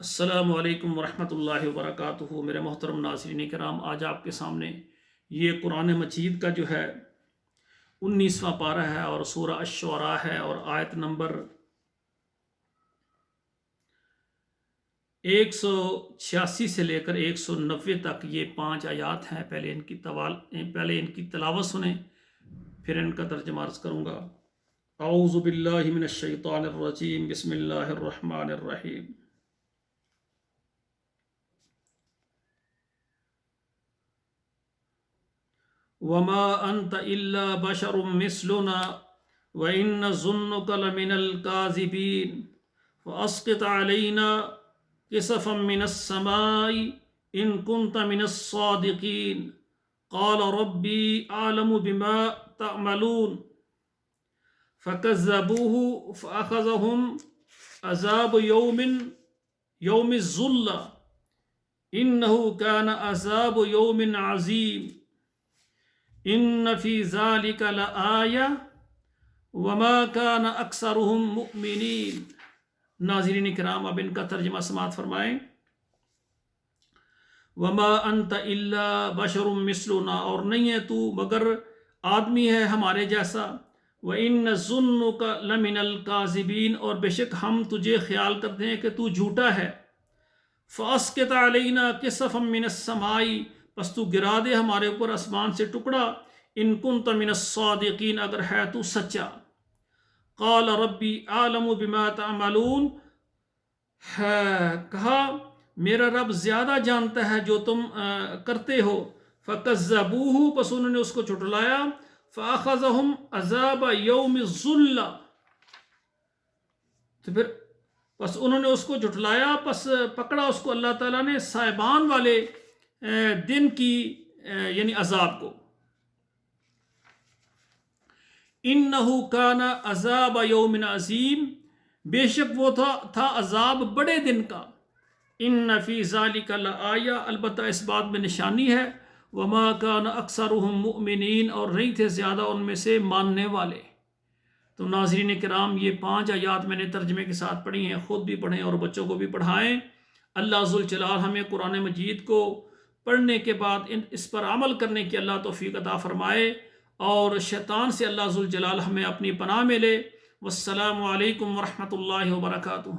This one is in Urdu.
السلام علیکم ورحمۃ اللہ وبرکاتہ۔ میرے محترم ناظرین کرام، آج آپ کے سامنے یہ قرآن مجید کا جو ہے 19واں پارہ ہے اور سورہ الشعراء ہے، اور آیت نمبر 186 سے لے کر 190 تک یہ 5 آیات ہیں۔ پہلے ان کی تلاوت سنیں، پھر ان کا ترجمہ عرض کروں گا۔ اعوذ باللہ من الشیطان الرجیم، بسم اللہ الرحمن الرحیم۔ وما انت الا بشر مثلنا وان نظنك لمن الكاذبين فاسقط علينا كسفا من السماء ان كنت من الصادقين قال ربي اعلم بما تعملون فكذبوه فاخذهم عذاب يوم الظلة انه كان عذاب يوم عظيم ان فی ذالک لآیہ وما کان اکثرهم مؤمنین۔ ناظرین کرام، اب ان کا ترجمہ سماعت فرمائیں۔ وما انت الا بشر مثلنا، اور نہیں ہے تو مگر آدمی ہے ہمارے جیسا۔ وان نظنک لمن الکاذبین، اور بے شک ہم تجھے خیال کرتے ہیں کہ تو جھوٹا ہے۔ فاسقط علینا کسفا من السماء، پس تو گرا دے ہمارے اوپر آسمان سے ٹکڑا۔ ان کنت من الصادقین، اگر ہے تو سچا۔ قال ربی اعلم بما تعملون، کہا میرا رب زیادہ جانتا ہے جو تم کرتے ہو۔ فکذبوہ، پس انہوں نے اس کو جھٹلایا۔ فاخذہم عذاب یوم الظلہ، تو پھر پس انہوں نے اس کو جھٹلایا، پس پکڑا اس کو اللہ تعالیٰ نے سائبان والے دن کی یعنی عذاب کو۔ انہو کان عذاب یوم عظیم، بے شک وہ تھا عذاب بڑے دن کا۔ ان فی ذالک لآیہ، البتہ اس بات میں نشانی ہے۔ وما کان اکثرهم مؤمنین، اور نہیں تھے زیادہ ان میں سے ماننے والے۔ تو ناظرین کرام، یہ 5 آیات میں نے ترجمے کے ساتھ پڑھی ہیں، خود بھی پڑھیں اور بچوں کو بھی پڑھائیں۔ اللہ ذوالجلال ہمیں قرآن مجید کو پڑھنے کے بعد اس پر عمل کرنے کی اللہ توفیق عطا فرمائے، اور شیطان سے اللہ ذوالجلال ہمیں اپنی پناہ میں لے۔ والسلام علیکم ورحمۃ اللہ وبرکاتہ۔